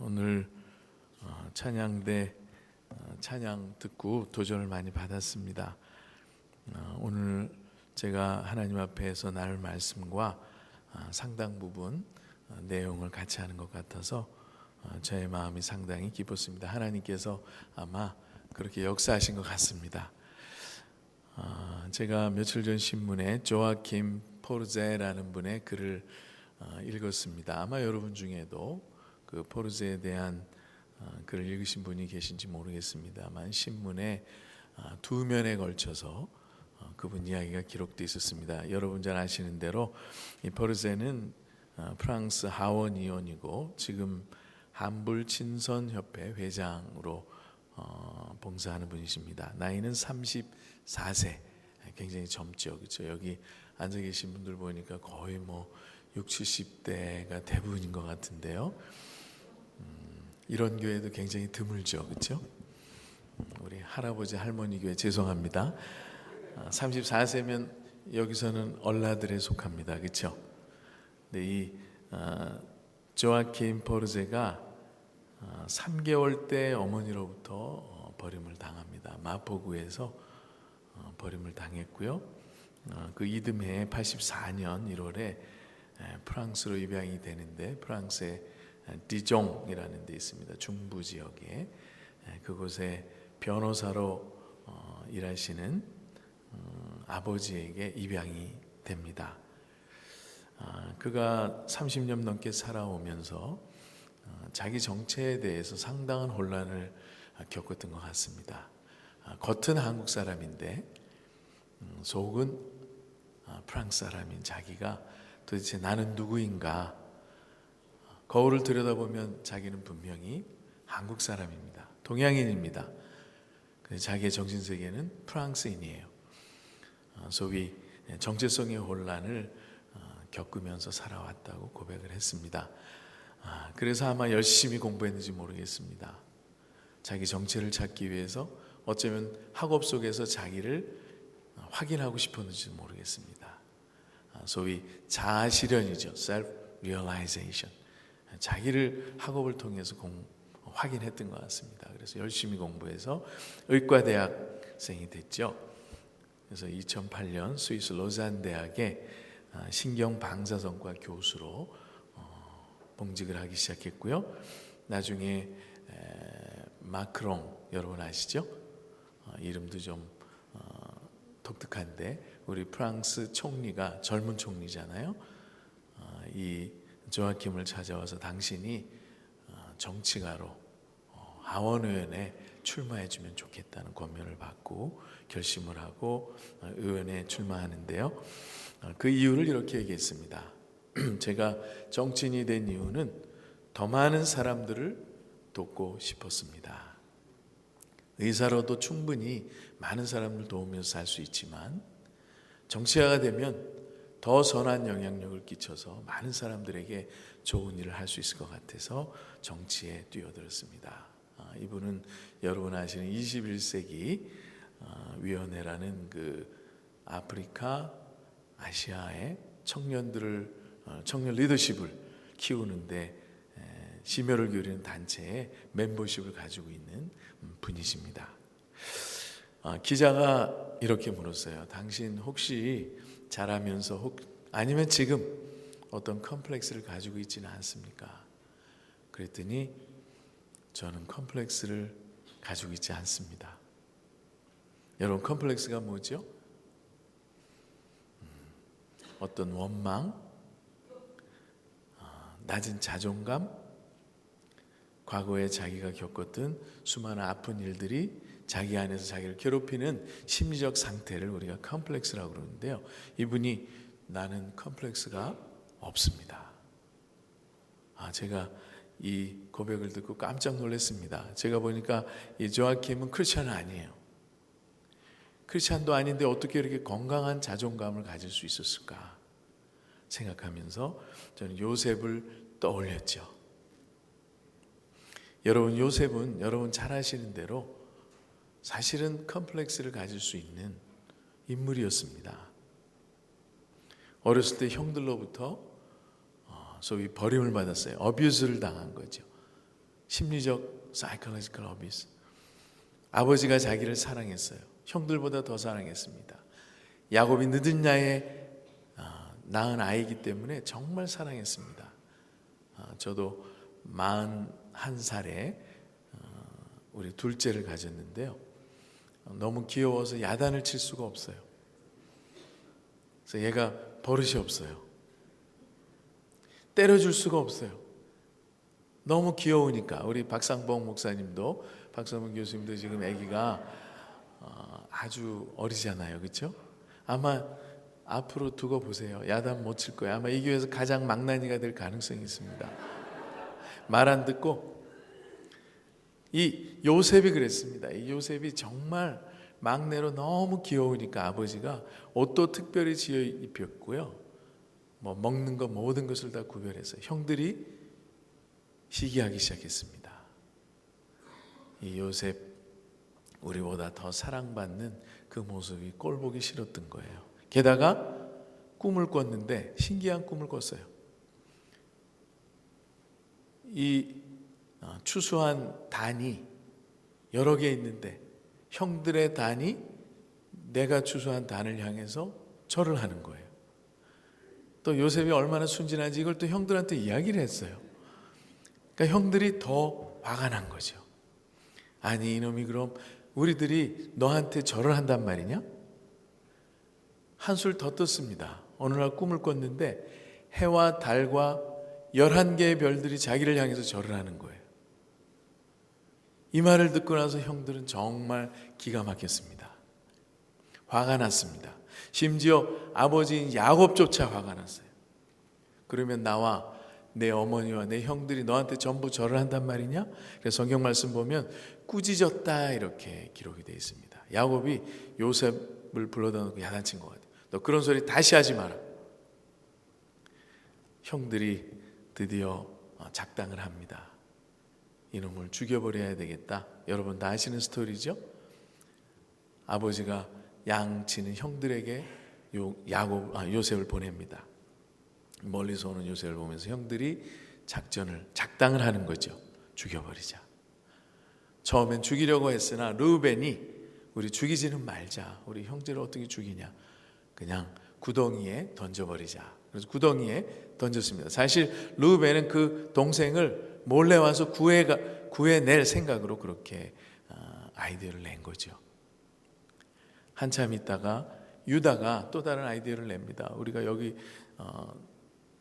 오늘 찬양대 찬양 듣고 도전을 많이 받았습니다. 오늘 제가 하나님 앞에서 나눌 말씀과 상당 부분 내용을 같이 하는 것 같아서 저의 마음이 상당히 기뻤습니다. 하나님께서 아마 그렇게 역사하신 것 같습니다. 제가 며칠 전 신문에 조아킴 포르제라는 분의 글을 읽었습니다. 아마 여러분 중에도 그 포르제에 대한 글을 읽으신 분이 계신지 모르겠습니다만 신문에 두 면에 걸쳐서 그분 이야기가 기록되어 있었습니다. 여러분 잘 아시는 대로 이 포르제는 프랑스 하원 의원이고 지금 한불 친선협회 회장으로 봉사하는 분이십니다. 나이는 34세, 굉장히 젊죠, 그렇죠? 여기 앉아 계신 분들 보니까 거의 뭐 60, 70대가 대부분인 것 같은데요. 이런 교회도 굉장히 드물죠, 그렇죠? 우리 할아버지 할머니 교회 죄송합니다. 34세면 여기서는 얼라들에 속합니다, 그렇죠? 근데 이 조아킴 포르제가 3개월 때 어머니로부터 버림을 당합니다. 마포구에서 버림을 당했고요. 그 이듬해 84년 1월에 프랑스로 입양이 되는데 프랑스의 디종이라는 데 있습니다. 중부 지역에 그곳에 변호사로 일하시는 아버지에게 입양이 됩니다. 그가 30년 넘게 살아오면서 자기 정체에 대해서 상당한 혼란을 겪었던 것 같습니다. 겉은 한국 사람인데 속은 프랑스 사람인 자기가 도대체 나는 누구인가? 거울을 들여다보면 자기는 분명히 한국 사람입니다. 동양인입니다. 근데 자기의 정신세계는 프랑스인이에요. 소위 정체성의 혼란을 겪으면서 살아왔다고 고백을 했습니다. 그래서 아마 열심히 공부했는지 모르겠습니다. 자기 정체를 찾기 위해서 어쩌면 학업 속에서 자기를 확인하고 싶었는지 모르겠습니다. 소위 자아실현이죠. self-realization. 자기를 학업을 통해서 확인했던 것 같습니다. 그래서 열심히 공부해서 의과대학생이 됐죠. 그래서 2008년 스위스 로잔 대학의 신경방사선과 교수로 봉직을 하기 시작했고요. 나중에 마크롱 여러분 아시죠? 이름도 좀 독특한데 우리 프랑스 총리가 젊은 총리잖아요. 이 조아킴을 찾아와서 당신이 정치가로 하원의원에 출마해주면 좋겠다는 권면을 받고 결심을 하고 의원에 출마하는데요. 그 이유를 이렇게 얘기했습니다. 제가 정치인이 된 이유는 더 많은 사람들을 돕고 싶었습니다. 의사로도 충분히 많은 사람을 도우면서 살 수 있지만 정치가가 되면 더 선한 영향력을 끼쳐서 많은 사람들에게 좋은 일을 할 수 있을 것 같아서 정치에 뛰어들었습니다. 이분은 여러분 아시는 21세기 위원회라는 그 아프리카, 아시아의 청년들을 청년 리더십을 키우는데 심혈을 기울이는 단체의 멤버십을 가지고 있는 분이십니다. 기자가 이렇게 물었어요. 당신 혹시 자라면서 아니면 지금 어떤 컴플렉스를 가지고 있지는 않습니까? 그랬더니 저는 컴플렉스를 가지고 있지 않습니다. 여러분 컴플렉스가 뭐죠? 어떤 원망, 낮은 자존감, 과거에 자기가 겪었던 수많은 아픈 일들이 자기 안에서 자기를 괴롭히는 심리적 상태를 우리가 컴플렉스라고 그러는데요. 이분이 나는 컴플렉스가 없습니다. 제가 이 고백을 듣고 깜짝 놀랐습니다. 제가 보니까 이 조아킴은 크리스찬은 아니에요. 크리스찬도 아닌데 어떻게 이렇게 건강한 자존감을 가질 수 있었을까 생각하면서 저는 요셉을 떠올렸죠. 여러분 요셉은 여러분 잘 아시는 대로 사실은 컴플렉스를 가질 수 있는 인물이었습니다. 어렸을 때 형들로부터 소위 버림을 받았어요. 어뷰즈를 당한 거죠. 심리적 psychological abuse. 아버지가 자기를 사랑했어요. 형들보다 더 사랑했습니다. 야곱이 늦은 나이에 낳은 아이이기 때문에 정말 사랑했습니다. 저도 41살에 우리 둘째를 가졌는데요. 너무 귀여워서 야단을 칠 수가 없어요. 그래서 얘가 버릇이 없어요. 때려줄 수가 없어요. 너무 귀여우니까. 우리 박상봉 목사님도, 박상봉 교수님도 지금 아기가 아주 어리잖아요. 그렇죠? 아마 앞으로 두고 보세요. 야단 못 칠 거예요. 아마 이 교회에서 가장 망나니가 될 가능성이 있습니다. 말 안 듣고. 이 요셉이 그랬습니다. 이 요셉이 정말 막내로 너무 귀여우니까 아버지가 옷도 특별히 지어 입혔고요. 뭐 먹는 거 모든 것을 다 구별했어요. 형들이 시기하기 시작했습니다. 이 요셉, 우리보다 더 사랑받는 그 모습이 꼴보기 싫었던 거예요. 게다가 꿈을 꿨는데 신기한 꿈을 꿨어요. 이 추수한 단이 여러 개 있는데 형들의 단이 내가 추수한 단을 향해서 절을 하는 거예요. 또 요셉이 얼마나 순진한지 이걸 또 형들한테 이야기를 했어요. 그러니까 형들이 더 화가 난 거죠. 아니 이놈이 그럼 우리들이 너한테 절을 한단 말이냐? 한술 더 떴습니다. 어느 날 꿈을 꿨는데 해와 달과 11개의 별들이 자기를 향해서 절을 하는 거예요. 이 말을 듣고 나서 형들은 정말 기가 막혔습니다. 화가 났습니다. 심지어 아버지인 야곱조차 화가 났어요. 그러면 나와 내 어머니와 내 형들이 너한테 전부 절을 한단 말이냐? 그래서 성경 말씀 보면 꾸짖었다 이렇게 기록이 되어 있습니다. 야곱이 요셉을 불러다 놓고 야단친 것 같아요. 너 그런 소리 다시 하지 마라. 형들이 드디어 작당을 합니다. 이놈을 죽여버려야 되겠다. 여러분 다 아시는 스토리죠? 아버지가 양치는 형들에게 요셉을 보냅니다. 멀리서 오는 요셉을 보면서 형들이 작당을 하는 거죠. 죽여버리자. 처음엔 죽이려고 했으나 르우벤이 우리 죽이지는 말자. 우리 형제를 어떻게 죽이냐. 그냥 구덩이에 던져버리자. 그래서 구덩이에 던졌습니다. 사실 르우벤은 그 동생을 몰래 와서 구해낼 생각으로 그렇게 아이디어를 낸 거죠. 한참 있다가 유다가 또 다른 아이디어를 냅니다. 우리가 여기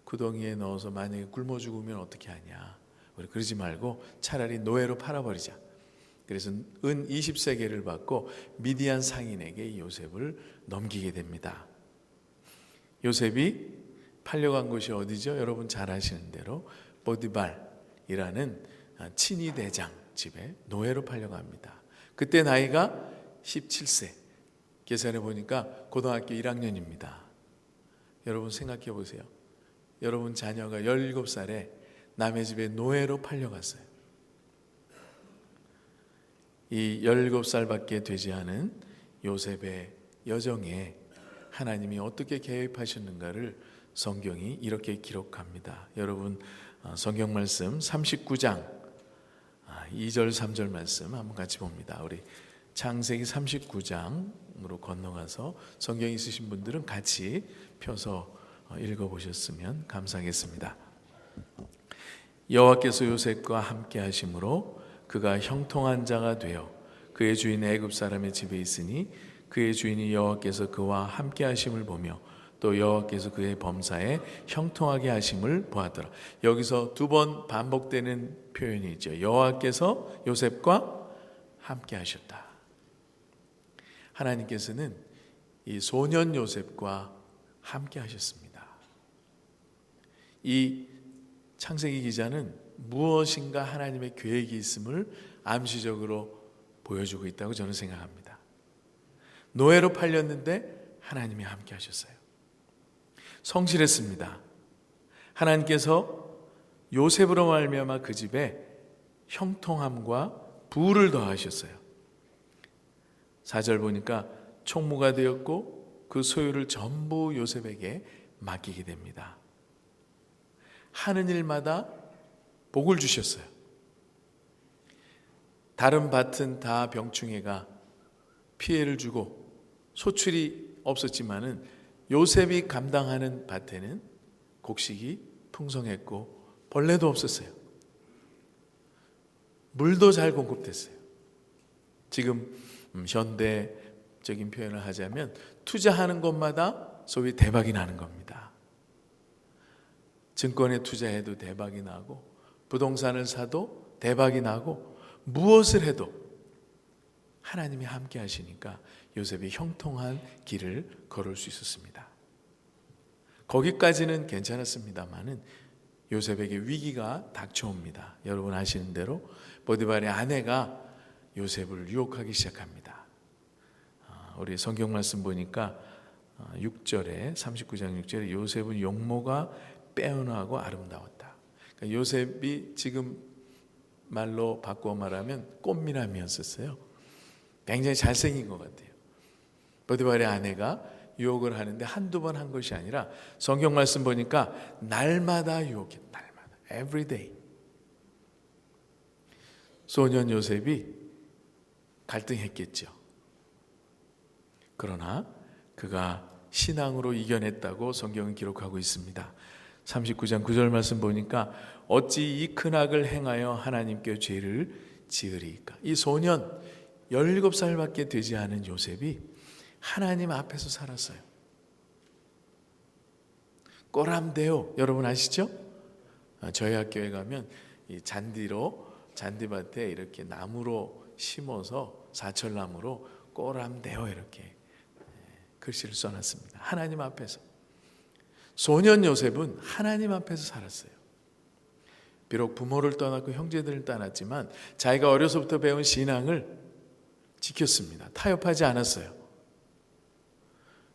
구덩이에 넣어서 만약에 굶어 죽으면 어떻게 하냐. 우리 그러지 말고 차라리 노예로 팔아버리자. 그래서 은 20세겔을 받고 미디안 상인에게 이 요셉을 넘기게 됩니다. 요셉이 팔려간 곳이 어디죠? 여러분 잘 아시는 대로 보디발이라는 친위 대장 집에 노예로 팔려갑니다. 그때 나이가 17세. 계산해 보니까 고등학교 1학년입니다. 여러분 생각해 보세요. 여러분 자녀가 17살에 남의 집에 노예로 팔려갔어요. 이 17살밖에 되지 않은 요셉의 여정에 하나님이 어떻게 개입하셨는가를 성경이 이렇게 기록합니다. 여러분 성경 말씀 39장 2절 3절 말씀 한번 같이 봅니다. 우리 창세기 39장으로 건너가서 성경 있으신 분들은 같이 펴서 읽어보셨으면 감사하겠습니다. 여호와께서 요셉과 함께 하심으로 그가 형통한 자가 되어 그의 주인 애굽 사람의 집에 있으니 그의 주인이 여호와께서 그와 함께 하심을 보며 또 여호와께서 그의 범사에 형통하게 하심을 보았더라. 여기서 두 번 반복되는 표현이 있죠. 여호와께서 요셉과 함께 하셨다. 하나님께서는 이 소년 요셉과 함께 하셨습니다. 이 창세기 기자는 무엇인가 하나님의 계획이 있음을 암시적으로 보여주고 있다고 저는 생각합니다. 노예로 팔렸는데 하나님이 함께 하셨어요. 성실했습니다. 하나님께서 요셉으로 말미암아 그 집에 형통함과 부를 더하셨어요. 4절 보니까 총무가 되었고 그 소유를 전부 요셉에게 맡기게 됩니다. 하는 일마다 복을 주셨어요. 다른 밭은 다 병충해가 피해를 주고 소출이 없었지만은 요셉이 감당하는 밭에는 곡식이 풍성했고 벌레도 없었어요. 물도 잘 공급됐어요. 지금 현대적인 표현을 하자면 투자하는 것마다 소위 대박이 나는 겁니다. 증권에 투자해도 대박이 나고 부동산을 사도 대박이 나고 무엇을 해도 하나님이 함께 하시니까 요셉이 형통한 길을 걸을 수 있었습니다. 거기까지는 괜찮았습니다만은 요셉에게 위기가 닥쳐옵니다. 여러분 아시는 대로 보디발의 아내가 요셉을 유혹하기 시작합니다. 우리 성경 말씀 보니까 6절에 39장 6절에 요셉은 용모가 빼어나고 아름다웠다. 그러니까 요셉이 지금 말로 바꿔 말하면 꽃미남이었었어요. 굉장히 잘생긴 것 같아요. 보디발의 아내가 유혹을 하는데 한두 번 한 것이 아니라 성경 말씀 보니까 날마다 유혹했다. 날마다. Every day. 소년 요셉이 갈등했겠죠. 그러나 그가 신앙으로 이겨냈다고 성경은 기록하고 있습니다. 39장 9절 말씀 보니까 어찌 이 큰 악을 행하여 하나님께 죄를 지으리까. 이 소년 17살밖에 되지 않은 요셉이 하나님 앞에서 살았어요. 꼬람대요. 여러분 아시죠? 저희 학교에 가면 이 잔디밭에 이렇게 나무로 심어서 사철나무로 꼬람대요 이렇게 글씨를 써놨습니다. 하나님 앞에서. 소년 요셉은 하나님 앞에서 살았어요. 비록 부모를 떠났고 형제들을 떠났지만 자기가 어려서부터 배운 신앙을 지켰습니다. 타협하지 않았어요.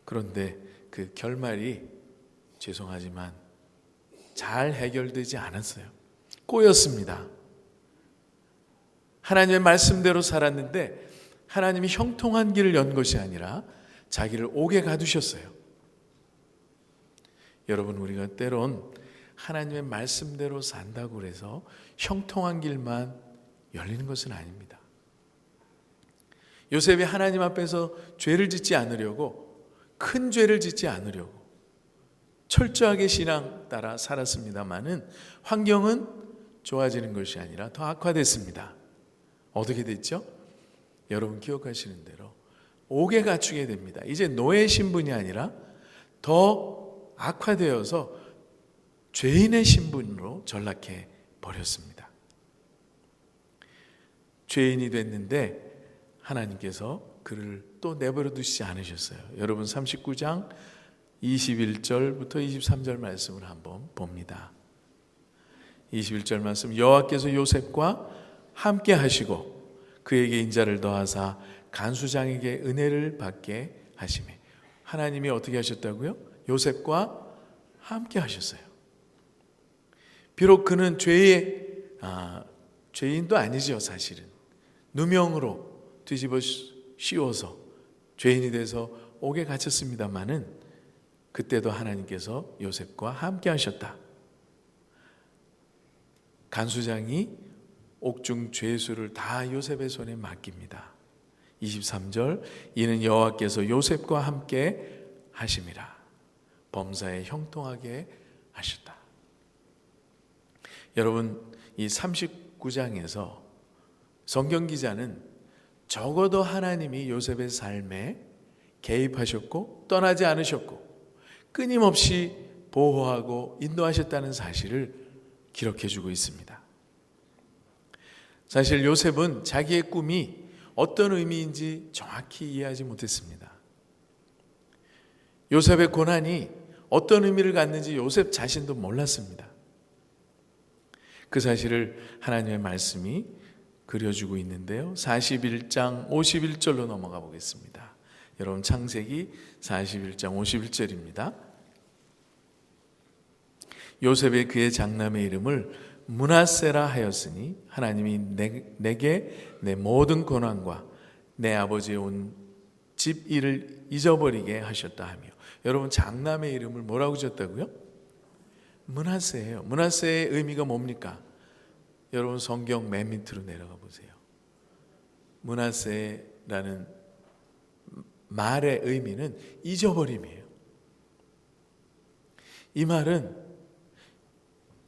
그런데 그 결말이 죄송하지만 잘 해결되지 않았어요. 꼬였습니다. 하나님의 말씀대로 살았는데 하나님이 형통한 길을 연 것이 아니라 자기를 옥에 가두셨어요. 여러분 우리가 때론 하나님의 말씀대로 산다고 해서 형통한 길만 열리는 것은 아닙니다. 요셉이 하나님 앞에서 죄를 짓지 않으려고 큰 죄를 짓지 않으려고 철저하게 신앙 따라 살았습니다마는 환경은 좋아지는 것이 아니라 더 악화됐습니다. 어떻게 됐죠? 여러분 기억하시는 대로 옥에 갇히게 됩니다. 이제 노예 신분이 아니라 더 악화되어서 죄인의 신분으로 전락해 버렸습니다. 죄인이 됐는데 하나님께서 그를 또 내버려 두시지 않으셨어요. 여러분 39장 21절부터 23절 말씀을 한번 봅니다. 21절 말씀, 여호와께서 요셉과 함께 하시고 그에게 인자를 더하사 간수장에게 은혜를 받게 하시매. 하나님이 어떻게 하셨다고요? 요셉과 함께 하셨어요. 비록 그는 죄인도 아니죠. 사실은 누명으로 뒤집어 씌워서 죄인이 돼서 옥에 갇혔습니다마는 그때도 하나님께서 요셉과 함께 하셨다. 간수장이 옥중 죄수를 다 요셉의 손에 맡깁니다. 23절, 이는 여호와께서 요셉과 함께 하심이라. 범사에 형통하게 하셨다. 여러분, 이 39장에서 성경 기자는 적어도 하나님이 요셉의 삶에 개입하셨고 떠나지 않으셨고 끊임없이 보호하고 인도하셨다는 사실을 기록해 주고 있습니다. 사실 요셉은 자기의 꿈이 어떤 의미인지 정확히 이해하지 못했습니다. 요셉의 고난이 어떤 의미를 갖는지 요셉 자신도 몰랐습니다. 그 사실을 하나님의 말씀이 그려주고 있는데요. 41장 51절로 넘어가 보겠습니다. 여러분 창세기 41장 51절입니다. 요셉의 그의 장남의 이름을 므낫세라 하였으니 하나님이 내게 내 모든 고난과 내 아버지의 온 집 일을 잊어버리게 하셨다 하며. 여러분 장남의 이름을 뭐라고 지었다고요? 므낫세예요. 므낫세의 의미가 뭡니까? 여러분 성경 맨 밑으로 내려가 보세요. 므낫세라는 말의 의미는 잊어버림이에요. 이 말은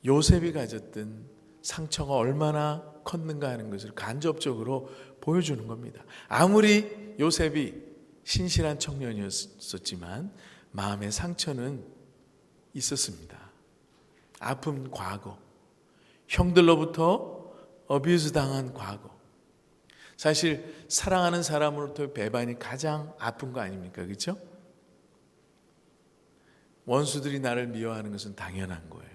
요셉이 가졌던 상처가 얼마나 컸는가 하는 것을 간접적으로 보여주는 겁니다. 아무리 요셉이 신실한 청년이었지만 마음의 상처는 있었습니다. 아픈 과거, 형들로부터 어뷰즈 당한 과거. 사실 사랑하는 사람으로부터 배반이 가장 아픈 거 아닙니까? 그렇죠? 원수들이 나를 미워하는 것은 당연한 거예요.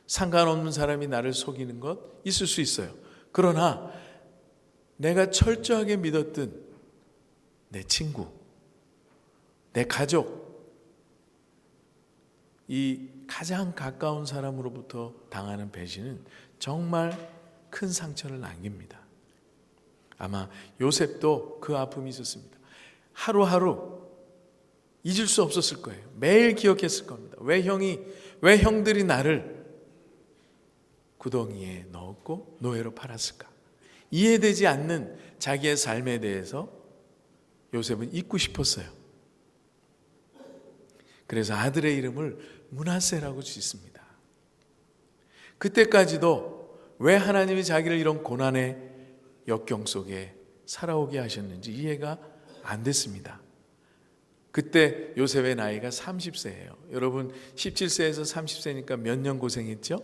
상관없는 사람이 나를 속이는 것 있을 수 있어요. 그러나 내가 철저하게 믿었던 내 친구, 내 가족, 이 가장 가까운 사람으로부터 당하는 배신은 정말 큰 상처를 남깁니다. 아마 요셉도 그 아픔이 있었습니다. 하루하루 잊을 수 없었을 거예요. 매일 기억했을 겁니다. 왜 형들이 나를 구덩이에 넣었고 노예로 팔았을까? 이해되지 않는 자기의 삶에 대해서 요셉은 잊고 싶었어요. 그래서 아들의 이름을 므낫세라고 짓습니다. 그때까지도 왜 하나님이 자기를 이런 고난의 역경 속에 살아오게 하셨는지 이해가 안 됐습니다. 그때 요셉의 나이가 30세예요. 여러분 17세에서 30세니까 몇 년 고생했죠?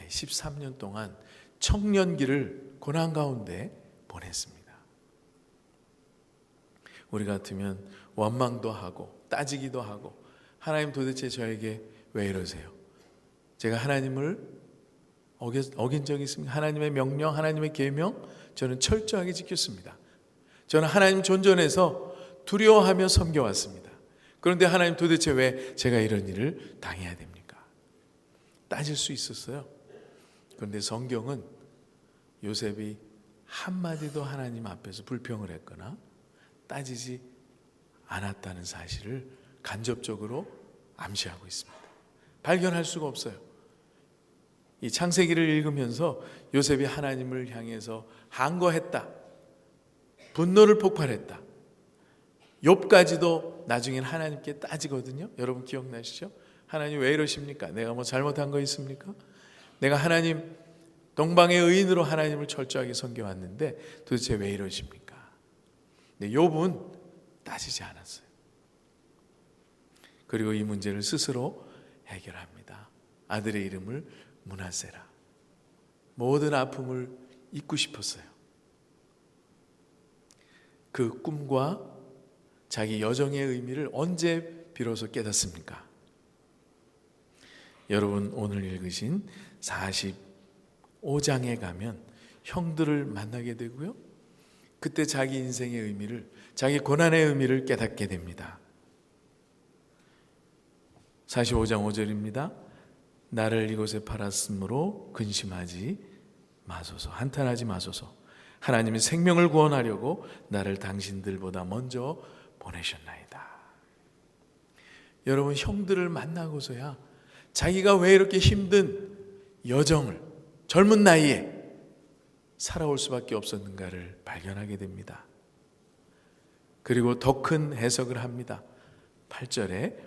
13년 동안 청년기를 고난 가운데 보냈습니다. 우리 같으면 원망도 하고 따지기도 하고 하나님 도대체 저에게 왜 이러세요? 제가 하나님을 어긴 적이 있습니까? 하나님의 명령, 하나님의 계명 저는 철저하게 지켰습니다. 저는 하나님 존전해서 두려워하며 섬겨왔습니다. 그런데 하나님 도대체 왜 제가 이런 일을 당해야 됩니까? 따질 수 있었어요. 그런데 성경은 요셉이 한마디도 하나님 앞에서 불평을 했거나 따지지 않았다는 사실을 간접적으로 암시하고 있습니다. 발견할 수가 없어요. 이 창세기를 읽으면서 요셉이 하나님을 향해서 항거했다, 분노를 폭발했다. 욥까지도 나중엔 하나님께 따지거든요. 여러분 기억나시죠? 하나님 왜 이러십니까? 내가 뭐 잘못한 거 있습니까? 내가 하나님 동방의 의인으로 하나님을 철저하게 섬겨왔는데 도대체 왜 이러십니까? 근데 욥은 따지지 않았어요. 그리고 이 문제를 스스로 해결합니다. 아들의 이름을 므낫세라. 모든 아픔을 잊고 싶었어요. 그 꿈과 자기 여정의 의미를 언제 비로소 깨닫습니까? 여러분 오늘 읽으신 45장에 가면 형들을 만나게 되고요. 그때 자기 인생의 의미를, 자기 고난의 의미를 깨닫게 됩니다. 45장 5절입니다. 나를 이곳에 팔았으므로 근심하지 마소서, 한탄하지 마소서. 하나님이 생명을 구원하려고 나를 당신들보다 먼저 보내셨나이다. 여러분 형들을 만나고서야 자기가 왜 이렇게 힘든 여정을 젊은 나이에 살아올 수밖에 없었는가를 발견하게 됩니다. 그리고 더 큰 해석을 합니다. 8절에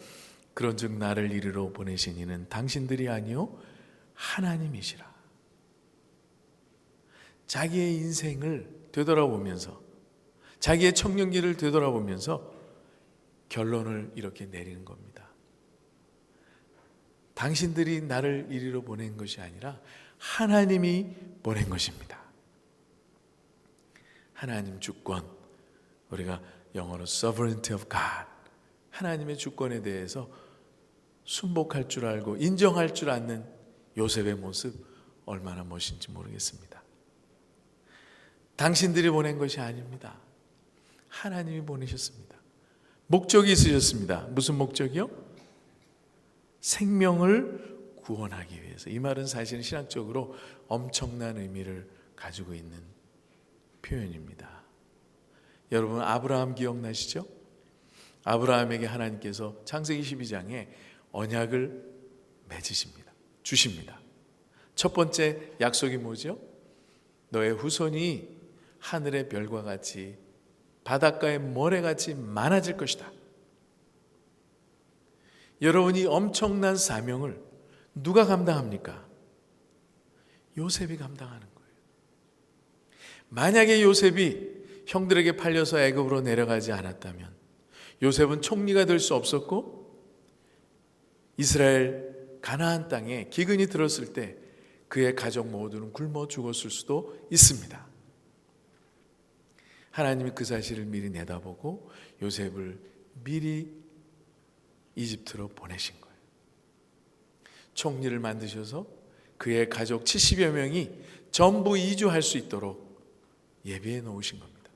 그런즉 나를 이리로 보내신 이는 당신들이 아니요 하나님이시라. 자기의 인생을 되돌아보면서, 자기의 청년기를 되돌아보면서 결론을 이렇게 내리는 겁니다. 당신들이 나를 이리로 보낸 것이 아니라 하나님이 보낸 것입니다. 하나님 주권, 우리가 영어로 sovereignty of God, 하나님의 주권에 대해서 순복할 줄 알고 인정할 줄 아는 요셉의 모습 얼마나 멋진지 모르겠습니다. 당신들이 보낸 것이 아닙니다. 하나님이 보내셨습니다. 목적이 있으셨습니다. 무슨 목적이요? 생명을 구원하기 위해서. 이 말은 사실은 신학적으로 엄청난 의미를 가지고 있는 표현입니다. 여러분 아브라함 기억나시죠? 아브라함에게 하나님께서 창세기 12장에 언약을 맺으십니다. 주십니다. 첫 번째 약속이 뭐죠? 너의 후손이 하늘의 별과 같이 바닷가의 모래같이 많아질 것이다. 여러분이 엄청난 사명을 누가 감당합니까? 요셉이 감당하는 거예요. 만약에 요셉이 형들에게 팔려서 애굽으로 내려가지 않았다면 요셉은 총리가 될 수 없었고 이스라엘 가나안 땅에 기근이 들었을 때 그의 가족 모두는 굶어 죽었을 수도 있습니다. 하나님이 그 사실을 미리 내다보고 요셉을 미리 이집트로 보내신 거예요. 총리를 만드셔서 그의 가족 70여 명이 전부 이주할 수 있도록 예비해 놓으신 겁니다.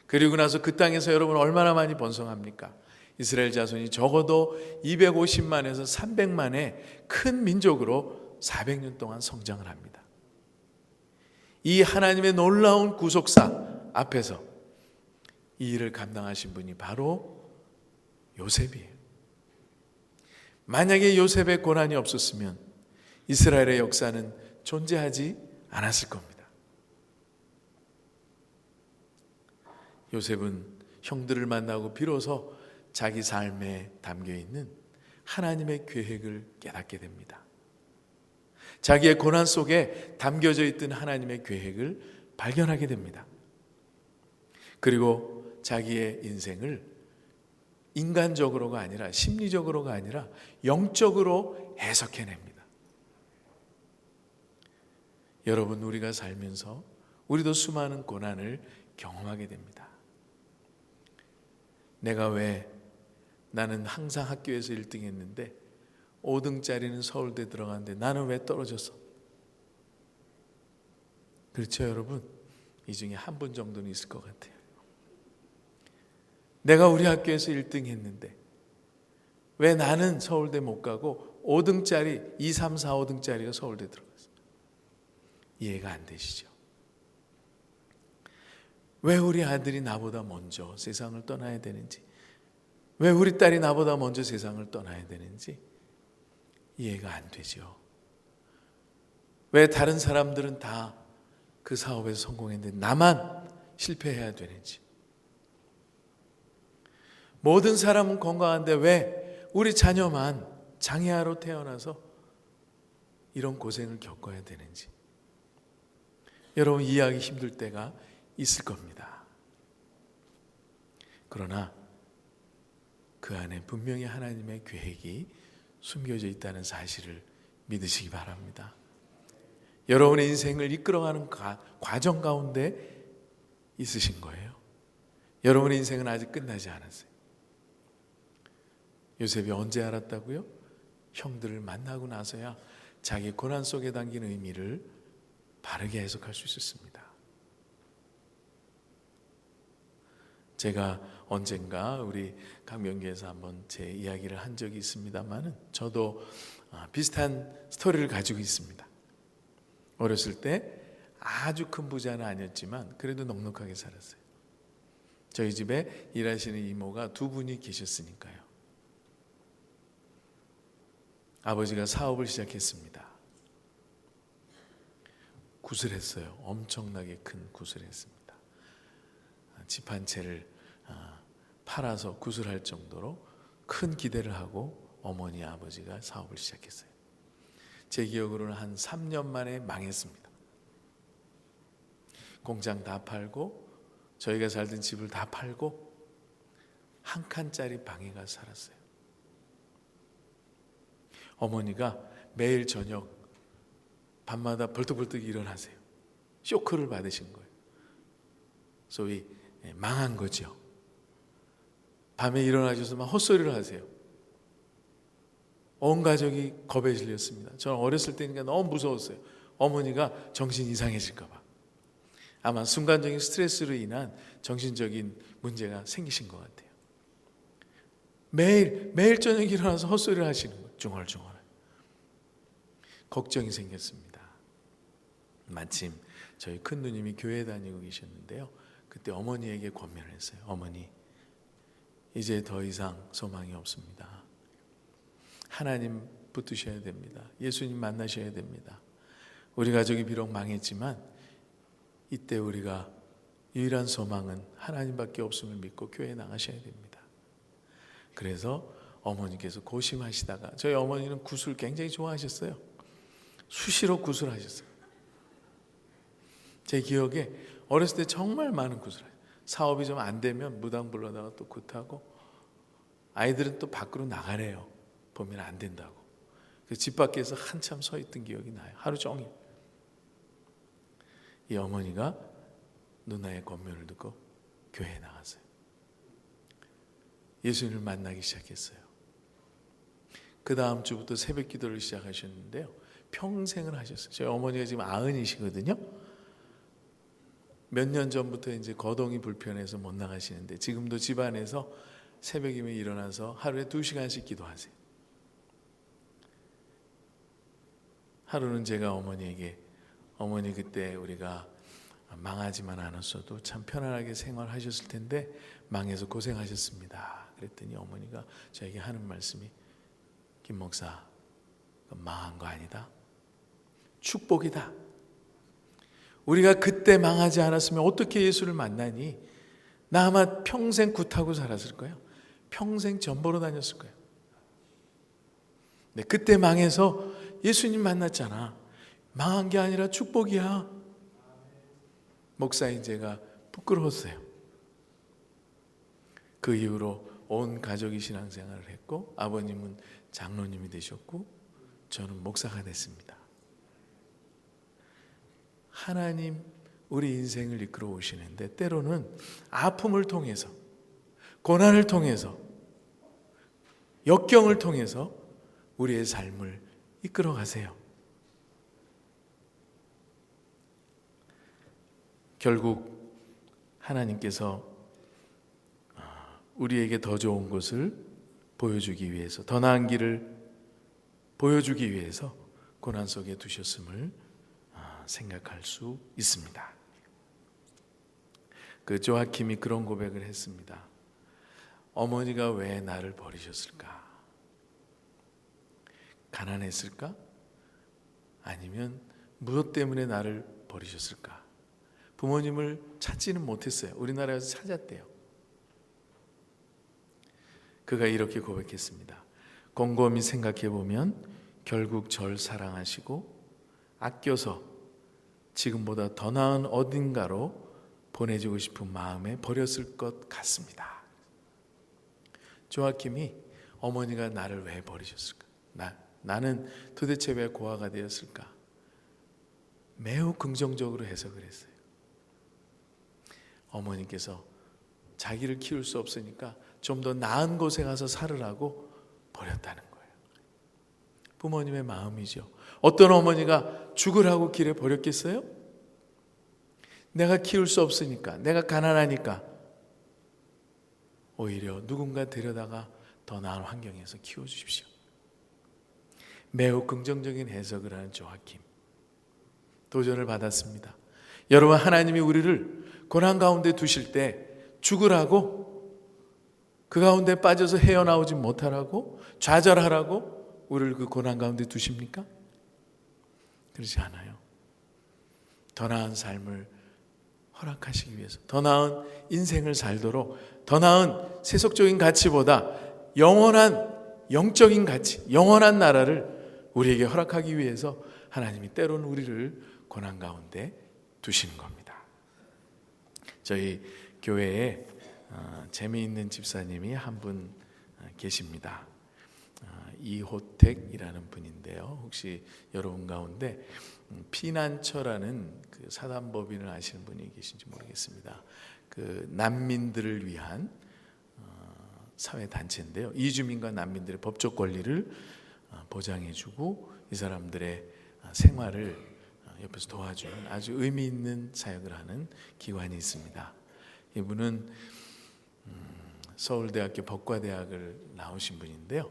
그리고 나서 그 땅에서 여러분 얼마나 많이 번성합니까? 이스라엘 자손이 적어도 250만에서 300만의 큰 민족으로 400년 동안 성장을 합니다. 이 하나님의 놀라운 구속사 앞에서 이 일을 감당하신 분이 바로 요셉이에요. 만약에 요셉의 고난이 없었으면 이스라엘의 역사는 존재하지 않았을 겁니다. 요셉은 형들을 만나고 비로소 자기 삶에 담겨있는 하나님의 계획을 깨닫게 됩니다. 자기의 고난 속에 담겨져 있던 하나님의 계획을 발견하게 됩니다. 그리고 자기의 인생을 인간적으로가 아니라 심리적으로가 아니라 영적으로 해석해냅니다. 여러분, 우리가 살면서 우리도 수많은 고난을 경험하게 됩니다. 내가 왜 나는 항상 학교에서 1등 했는데 5등짜리는 서울대 들어갔는데 나는 왜 떨어졌어? 그렇죠, 여러분? 이 중에 한 분 정도는 있을 것 같아요. 내가 우리 학교에서 1등 했는데 왜 나는 서울대 못 가고 5등짜리 2, 3, 4, 5등짜리가 서울대 들어갔어요? 이해가 안 되시죠? 왜 우리 아들이 나보다 먼저 세상을 떠나야 되는지, 왜 우리 딸이 나보다 먼저 세상을 떠나야 되는지 이해가 안 되죠. 왜 다른 사람들은 다 그 사업에서 성공했는데 나만 실패해야 되는지, 모든 사람은 건강한데 왜 우리 자녀만 장애아로 태어나서 이런 고생을 겪어야 되는지 여러분 이해하기 힘들 때가 있을 겁니다. 그러나 그 안에 분명히 하나님의 계획이 숨겨져 있다는 사실을 믿으시기 바랍니다. 여러분의 인생을 이끌어가는 과정 가운데 있으신 거예요. 여러분의 인생은 아직 끝나지 않았어요. 요셉이 언제 알았다고요? 형들을 만나고 나서야 자기 고난 속에 담긴 의미를 바르게 해석할 수 있었습니다. 제가 언젠가 우리 강명교에서 한번 제 이야기를 한 적이 있습니다만은 저도 비슷한 스토리를 가지고 있습니다. 어렸을 때 아주 큰 부자는 아니었지만 그래도 넉넉하게 살았어요. 저희 집에 일하시는 이모가 2분이 계셨으니까요. 아버지가 사업을 시작했습니다. 굿을 했어요. 엄청나게 큰 굿을 했습니다. 집 한 채를 팔아서 굿을 할 정도로 큰 기대를 하고 어머니 아버지가 사업을 시작했어요. 제 기억으로는 한 3년 만에 망했습니다. 공장 다 팔고 저희가 살던 집을 다 팔고 한 칸짜리 방에 가서 살았어요. 어머니가 매일 저녁 밤마다 벌떡벌떡 일어나세요. 쇼크를 받으신 거예요. 소위 망한 거죠. 밤에 일어나셔서 막 헛소리를 하세요. 온 가족이 겁에 질렸습니다. 저는 어렸을 때니까 너무 무서웠어요. 어머니가 정신 이상해질까 봐. 아마 순간적인 스트레스로 인한 정신적인 문제가 생기신 것 같아요. 매일 저녁 일어나서 헛소리를 하시는 거예요. 중얼중얼. 걱정이 생겼습니다. 마침 저희 큰 누님이 교회 다니고 계셨는데요. 그때 어머니에게 권면을 했어요. 어머니, 이제 더 이상 소망이 없습니다. 하나님 붙드셔야 됩니다. 예수님 만나셔야 됩니다. 우리 가족이 비록 망했지만 이때 우리가 유일한 소망은 하나님밖에 없음을 믿고 교회에 나가셔야 됩니다. 그래서 어머니께서 고심하시다가, 저희 어머니는 굿을 굉장히 좋아하셨어요. 수시로 굿을 하셨어요. 제 기억에 어렸을 때 정말 많은 굿을 하셨어요. 사업이 좀 안 되면 무당 불러다가 또 굿하고, 아이들은 또 밖으로 나가래요. 보면 안 된다고. 그래서 집 밖에서 한참 서 있던 기억이 나요. 하루 종일. 이 어머니가 누나의 권면을 듣고 교회에 나갔어요. 예수님을 만나기 시작했어요. 그 다음 주부터 새벽 기도를 시작하셨는데요. 평생을 하셨어요. 저희 어머니가 지금 90이시거든요. 몇 년 전부터 이제 거동이 불편해서 못 나가시는데, 지금도 집안에서 새벽이면 일어나서 하루에 2시간씩 기도하세요. 하루는 제가 어머니에게, 어머니 그때 우리가 망하지만 않았어도 참 편안하게 생활하셨을 텐데 망해서 고생하셨습니다. 그랬더니 어머니가 저에게 하는 말씀이, 김 목사, 망한 거 아니다. 축복이다. 우리가 그때 망하지 않았으면 어떻게 예수를 만나니? 나 아마 평생 굿하고 살았을 거예요. 평생 전보로 다녔을 거예요. 근데 그때 망해서 예수님 만났잖아. 망한 게 아니라 축복이야. 목사인 제가 부끄러웠어요. 그 이후로 온 가족이 신앙생활을 했고, 아버님은 장로님이 되셨고, 저는 목사가 됐습니다. 하나님 우리 인생을 이끌어 오시는데 때로는 아픔을 통해서, 고난을 통해서, 역경을 통해서 우리의 삶을 이끌어 가세요. 결국 하나님께서 우리에게 더 좋은 것을 보여주기 위해서, 더 나은 길을 보여주기 위해서 고난 속에 두셨음을 생각할 수 있습니다. 그 조아킴이 그런 고백을 했습니다. 어머니가 왜 나를 버리셨을까? 가난했을까? 아니면 무엇 때문에 나를 버리셨을까? 부모님을 찾지는 못했어요. 우리나라에서 찾았대요. 그가 이렇게 고백했습니다. 곰곰이 생각해 보면 결국 절 사랑하시고 아껴서 지금보다 더 나은 어딘가로 보내주고 싶은 마음에 버렸을 것 같습니다. 조아킴이 어머니가 나를 왜 버리셨을까? 나는 도대체 왜 고아가 되었을까? 매우 긍정적으로 해석을 했어요. 어머니께서 자기를 키울 수 없으니까 좀 더 나은 곳에 가서 살으라고 버렸다는 거예요. 부모님의 마음이죠. 어떤 어머니가 죽으라고 길에 버렸겠어요? 내가 키울 수 없으니까, 내가 가난하니까 오히려 누군가 데려다가 더 나은 환경에서 키워주십시오. 매우 긍정적인 해석을 하는 조아킴, 도전을 받았습니다. 여러분, 하나님이 우리를 고난 가운데 두실 때 죽으라고, 그 가운데 빠져서 헤어나오지 못하라고, 좌절하라고 우리를 그 고난 가운데 두십니까? 그렇지 않아요. 더 나은 삶을 허락하시기 위해서, 더 나은 인생을 살도록, 더 나은 세속적인 가치보다 영원한 영적인 가치, 영원한 나라를 우리에게 허락하기 위해서 하나님이 때로는 우리를 고난 가운데 두시는 겁니다. 저희 교회에 재미있는 집사님이 한 분 계십니다. 이호택이라는 분인데요. 혹시 여러분 가운데 피난처라는 그 사단법인을 아시는 분이 계신지 모르겠습니다. 그 난민들을 위한 사회 단체인데요. 이주민과 난민들의 법적 권리를 보장해주고 이 사람들의 생활을 옆에서 도와주는 아주 의미 있는 사역을 하는 기관이 있습니다. 이분은 서울대학교 법과대학을 나오신 분인데요.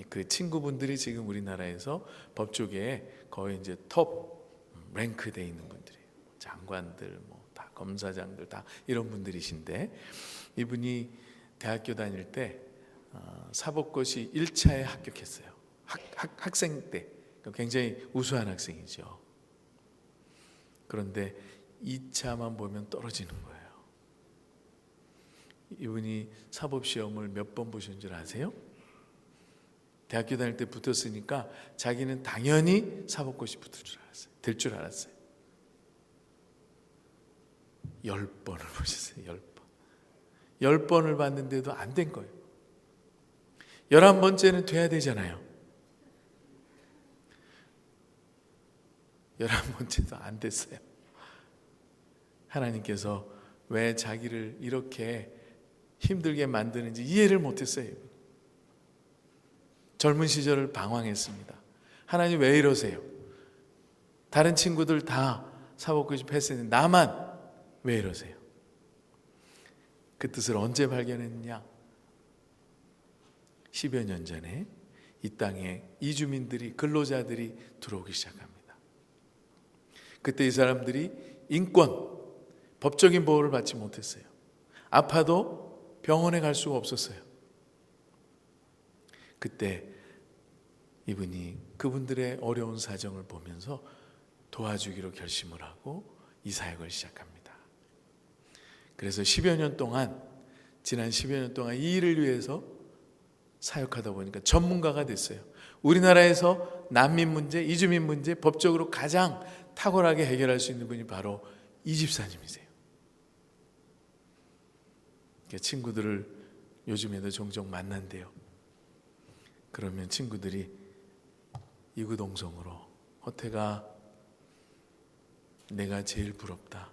그 친구분들이 지금 우리나라에서 법조계에 거의 이제 톱 랭크되어 있는 분들이에요. 장관들, 다 검사장들 다 이런 분들이신데, 이분이 대학교 다닐 때 사법고시 1차에 합격했어요. 학생 때 굉장히 우수한 학생이죠. 그런데 2차만 보면 떨어지는 거예요. 이분이 사법시험을 몇 번 보신 줄 아세요? 대학교 다닐 때 붙었으니까 자기는 당연히 사법고시 붙을 줄 알았어요. 될 줄 알았어요. 10번을 보셨어요. 10번. 10번을 봤는데도 안 된 거예요. 11번째는 돼야 되잖아요. 11번째도 안 됐어요. 하나님께서 왜 자기를 이렇게 힘들게 만드는지 이해를 못했어요. 젊은 시절을 방황했습니다. 하나님 왜 이러세요? 다른 친구들 다 사법고시 패스했는데 나만 왜 이러세요? 그 뜻을 언제 발견했느냐? 10여 년 전에 이 땅에 이주민들이, 근로자들이 들어오기 시작합니다. 그때 이 사람들이 인권, 법적인 보호를 받지 못했어요. 아파도 병원에 갈 수가 없었어요. 그때 이분이 그분들의 어려운 사정을 보면서 도와주기로 결심을 하고 이 사역을 시작합니다. 그래서 10여 년 동안, 지난 10여 년 동안 이 일을 위해서 사역하다 보니까 전문가가 됐어요. 우리나라에서 난민 문제, 이주민 문제 법적으로 가장 탁월하게 해결할 수 있는 분이 바로 이 집사님이세요. 친구들을 요즘에도 종종 만난대요. 그러면 친구들이 이구동성으로, 허태가 내가 제일 부럽다.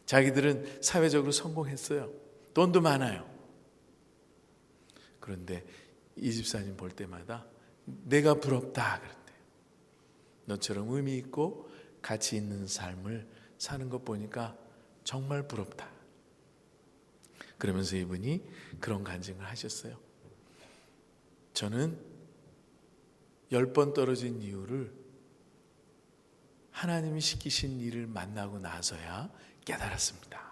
자기들은 사회적으로 성공했어요. 돈도 많아요. 그런데 이 집사님 볼 때마다 내가 부럽다 그랬대요. 너처럼 의미 있고 가치 있는 삶을 사는 것 보니까 정말 부럽다. 그러면서 이분이 그런 간증을 하셨어요. 저는 10번 떨어진 이유를 하나님이 시키신 일을 만나고 나서야 깨달았습니다.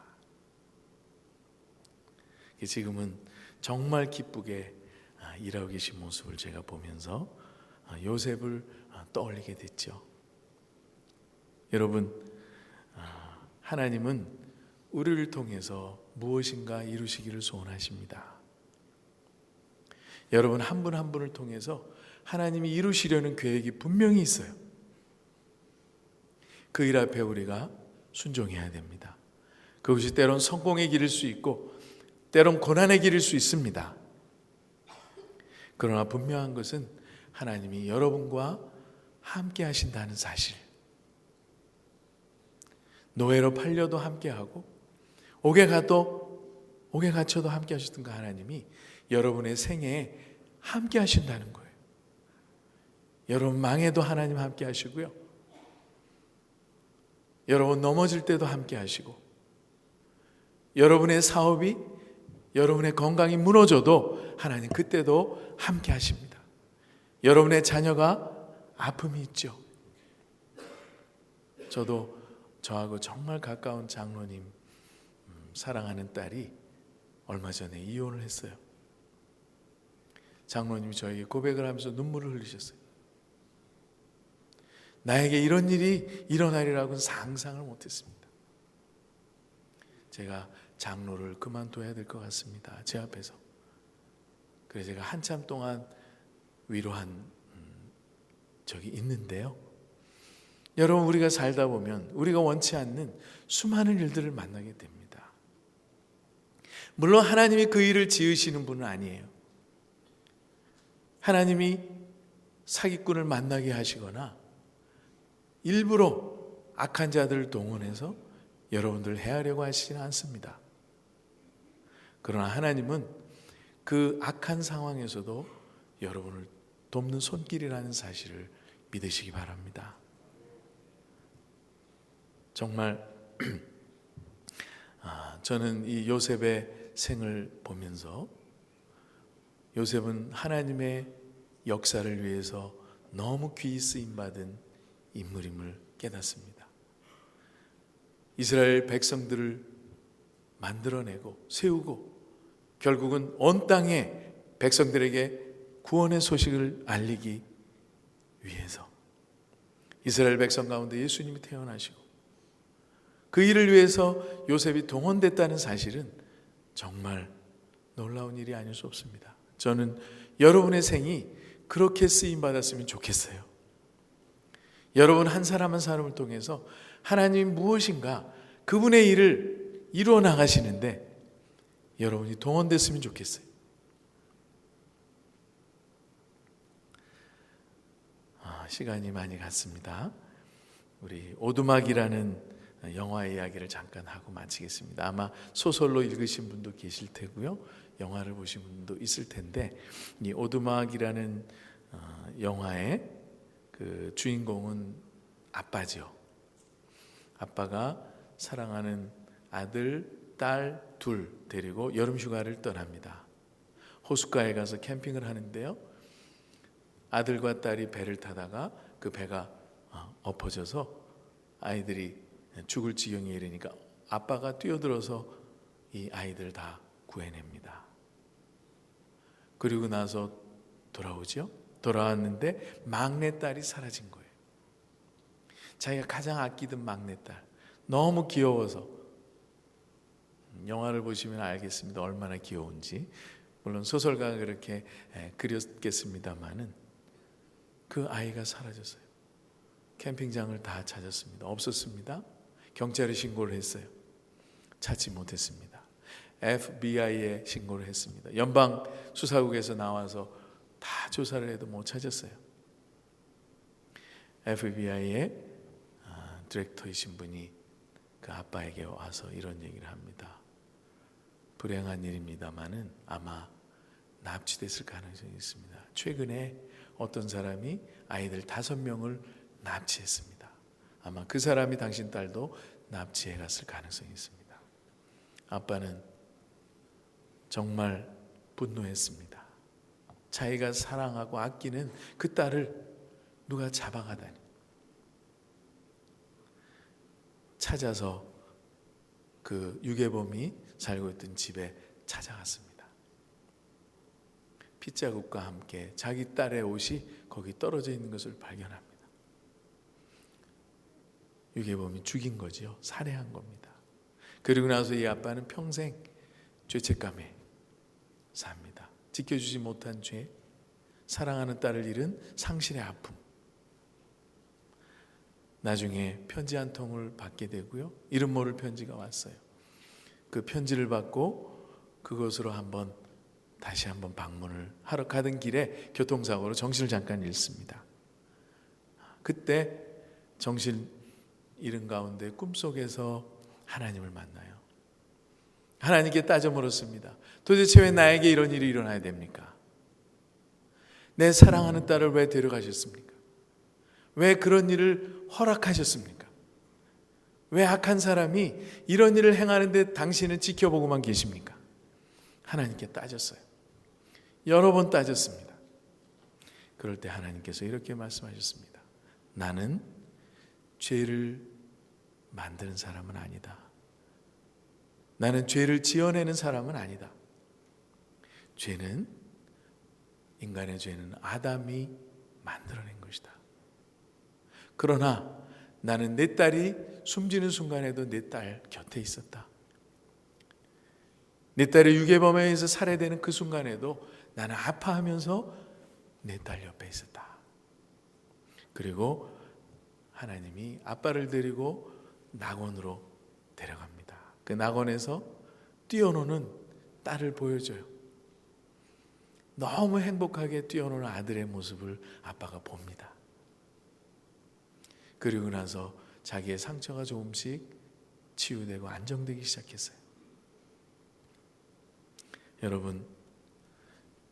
지금은 정말 기쁘게 일하고 계신 모습을 제가 보면서 요셉을 떠올리게 됐죠. 여러분, 하나님은 우리를 통해서 무엇인가 이루시기를 소원하십니다. 여러분 한 분 한 분을 통해서 하나님이 이루시려는 계획이 분명히 있어요. 그 일 앞에 우리가 순종해야 됩니다. 그것이 때론 성공의 길일 수 있고 때론 고난의 길일 수 있습니다. 그러나 분명한 것은 하나님이 여러분과 함께 하신다는 사실. 노예로 팔려도 함께하고 옥에 갇혀도 함께 하셨던 그 하나님이 여러분의 생애에 함께 하신다는 거예요. 여러분 망해도 하나님 함께 하시고요. 여러분 넘어질 때도 함께 하시고, 여러분의 사업이, 여러분의 건강이 무너져도 하나님 그때도 함께 하십니다. 여러분의 자녀가 아픔이 있죠. 저도 저하고 정말 가까운 장로님 사랑하는 딸이 얼마 전에 이혼을 했어요. 장로님이 저에게 고백을 하면서 눈물을 흘리셨어요. 나에게 이런 일이 일어나리라고는 상상을 못했습니다. 제가 장로를 그만둬야 될 것 같습니다. 제 앞에서. 그래서 제가 한참 동안 위로한 적이 있는데요. 여러분, 우리가 살다 보면 우리가 원치 않는 수많은 일들을 만나게 됩니다. 물론 하나님이 그 일을 지으시는 분은 아니에요. 하나님이 사기꾼을 만나게 하시거나 일부러 악한 자들을 동원해서 여러분들을 해하려고 하시지는 않습니다. 그러나 하나님은 그 악한 상황에서도 여러분을 돕는 손길이라는 사실을 믿으시기 바랍니다. 정말 저는 이 요셉의 생을 보면서 요셉은 하나님의 역사를 위해서 너무 귀히 쓰임받은 인물임을 깨닫습니다. 이스라엘 백성들을 만들어내고 세우고 결국은 온 땅에 백성들에게 구원의 소식을 알리기 위해서 이스라엘 백성 가운데 예수님이 태어나시고 그 일을 위해서 요셉이 동원됐다는 사실은 정말 놀라운 일이 아닐 수 없습니다. 저는 여러분의 생이 그렇게 쓰임 받았으면 좋겠어요. 여러분 한 사람 한 사람을 통해서 하나님이 무엇인가 그분의 일을 이루어 나가시는데 여러분이 동원됐으면 좋겠어요. 시간이 많이 갔습니다. 우리 오두막이라는 영화의 이야기를 잠깐 하고 마치겠습니다. 아마 소설로 읽으신 분도 계실 테고요, 영화를 보신 분도 있을 텐데, 이 오두막이라는 영화의 그 주인공은 아빠죠. 아빠가 사랑하는 아들, 딸 둘 데리고 여름 휴가를 떠납니다. 호숫가에 가서 캠핑을 하는데요, 아들과 딸이 배를 타다가 그 배가 엎어져서 아이들이 죽을 지경에 이르니까 아빠가 뛰어들어서 이 아이들 다 구해냅니다. 그리고 나서 돌아오죠. 돌아왔는데 막내딸이 사라진 거예요. 자기가 가장 아끼던 막내딸, 너무 귀여워서, 영화를 보시면 알겠습니다, 얼마나 귀여운지. 물론 소설가가 그렇게 그렸겠습니다마는 그 아이가 사라졌어요. 캠핑장을 다 찾았습니다. 없었습니다. 경찰에 신고를 했어요. 찾지 못했습니다. FBI에 신고를 했습니다. 연방 수사국에서 나와서 다 조사를 해도 못 찾았어요. FBI의 디렉터이신 분이 그 아빠에게 와서 이런 얘기를 합니다. 불행한 일입니다마는 아마 납치됐을 가능성이 있습니다. 최근에 어떤 사람이 아이들 5명을 납치했습니다. 아마 그 사람이 당신 딸도 납치해 갔을 가능성이 있습니다. 아빠는 정말 분노했습니다. 자기가 사랑하고 아끼는 그 딸을 누가 잡아가다니. 찾아서 그 유괴범이 살고 있던 집에 찾아갔습니다. 핏자국과 함께 자기 딸의 옷이 거기 떨어져 있는 것을 발견합니다. 유괴범이 죽인 거지요. 살해한 겁니다. 그리고 나서 이 아빠는 평생 죄책감에 삽니다. 지켜주지 못한 죄, 사랑하는 딸을 잃은 상실의 아픔. 나중에 편지 한 통을 받게 되고요, 이름 모를 편지가 왔어요. 그 편지를 받고 그곳으로 다시 한번 방문을 하러 가던 길에 교통사고로 정신을 잠깐 잃습니다. 그때 정신 잃은 가운데 꿈속에서 하나님을 만나요. 하나님께 따져 물었습니다. 도대체 왜 나에게 이런 일이 일어나야 됩니까? 내 사랑하는 딸을 왜 데려가셨습니까? 왜 그런 일을 허락하셨습니까? 왜 악한 사람이 이런 일을 행하는데 당신은 지켜보고만 계십니까? 하나님께 따졌어요. 여러 번 따졌습니다. 그럴 때 하나님께서 이렇게 말씀하셨습니다. 나는 죄를 만드는 사람은 아니다. 나는 죄를 지어내는 사람은 아니다. 인간의 죄는 아담이 만들어낸 것이다. 그러나 나는 내 딸이 숨지는 순간에도 내 딸 곁에 있었다. 내 딸의 유괴범에 의해서 살해되는 그 순간에도 나는 아파하면서 내 딸 옆에 있었다. 그리고 하나님이 아빠를 데리고 낙원으로 데려갑니다. 그 낙원에서 뛰어노는 딸을 보여줘요. 너무 행복하게 뛰어노는 아들의 모습을 아빠가 봅니다. 그리고 나서 자기의 상처가 조금씩 치유되고 안정되기 시작했어요. 여러분,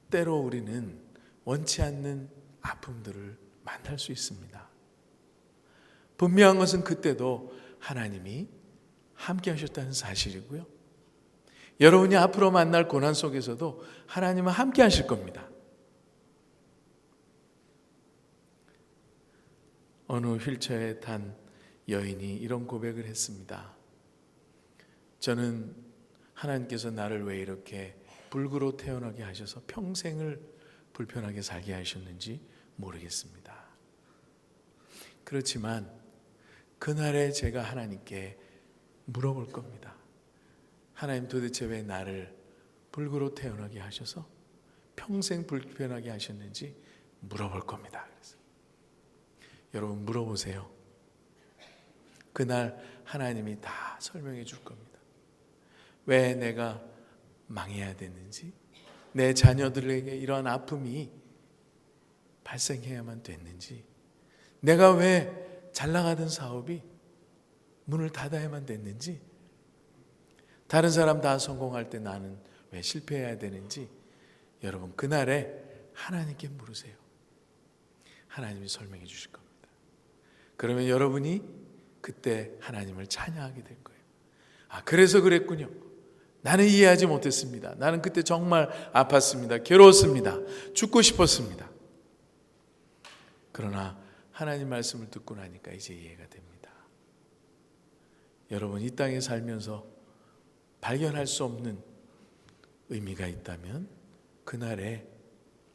때로 우리는 원치 않는 아픔들을 만날 수 있습니다. 분명한 것은 그때도 하나님이 함께 하셨다는 사실이고요, 여러분이 앞으로 만날 고난 속에서도 하나님은 함께 하실 겁니다. 어느 휠체어에 탄 여인이 이런 고백을 했습니다. 저는 하나님께서 나를 왜 이렇게 불구로 태어나게 하셔서 평생을 불편하게 살게 하셨는지 모르겠습니다. 그렇지만 그날에 제가 하나님께 물어볼 겁니다. 하나님, 도대체 왜 나를 불구로 태어나게 하셔서 평생 불편하게 하셨는지 물어볼 겁니다. 그래서 여러분 물어보세요. 그날 하나님이 다 설명해 줄 겁니다. 왜 내가 망해야 됐는지, 내 자녀들에게 이러한 아픔이 발생해야만 됐는지, 내가 왜 잘 나가던 사업이 문을 닫아야만 됐는지, 다른 사람 다 성공할 때 나는 왜 실패해야 되는지, 여러분 그날에 하나님께 물으세요. 하나님이 설명해 주실 겁니다. 그러면 여러분이 그때 하나님을 찬양하게 될 거예요. 아, 그래서 그랬군요. 나는 이해하지 못했습니다. 나는 그때 정말 아팠습니다. 괴로웠습니다. 죽고 싶었습니다. 그러나 하나님 말씀을 듣고 나니까 이제 이해가 됩니다. 여러분 이 땅에 살면서 발견할 수 없는 의미가 있다면 그날에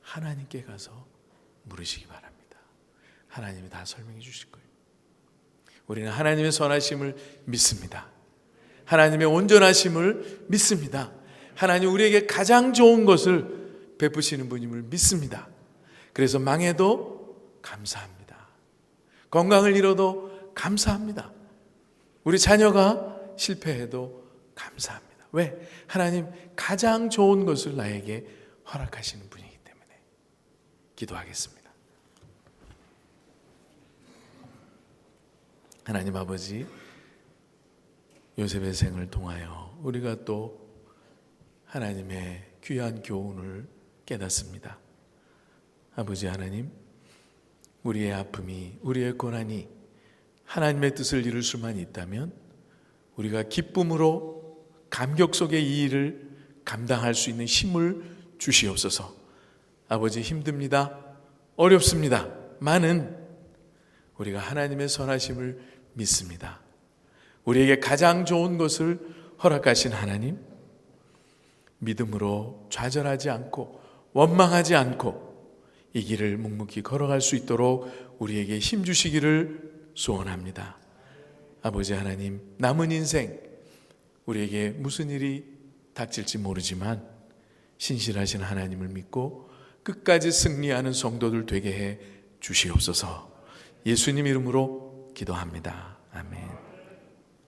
하나님께 가서 물으시기 바랍니다. 하나님이 다 설명해 주실 거예요. 우리는 하나님의 선하심을 믿습니다. 하나님의 온전하심을 믿습니다. 하나님 우리에게 가장 좋은 것을 베푸시는 분임을 믿습니다. 그래서 망해도 감사합니다. 건강을 잃어도 감사합니다. 우리 자녀가 실패해도 감사합니다. 왜? 하나님 가장 좋은 것을 나에게 허락하시는 분이기 때문에. 기도하겠습니다. 하나님 아버지, 요셉의 생을 통하여 우리가 또 하나님의 귀한 교훈을 깨닫습니다. 아버지 하나님, 우리의 아픔이, 우리의 고난이 하나님의 뜻을 이룰 수만 있다면 우리가 기쁨으로 감격 속에 이 일을 감당할 수 있는 힘을 주시옵소서. 아버지 힘듭니다. 어렵습니다. 많은 우리가 하나님의 선하심을 믿습니다. 우리에게 가장 좋은 것을 허락하신 하나님, 믿음으로 좌절하지 않고 원망하지 않고 이 길을 묵묵히 걸어갈 수 있도록 우리에게 힘 주시기를 소원합니다. 아버지 하나님, 남은 인생 우리에게 무슨 일이 닥칠지 모르지만 신실하신 하나님을 믿고 끝까지 승리하는 성도들 되게 해 주시옵소서. 예수님 이름으로 기도합니다. 아멘.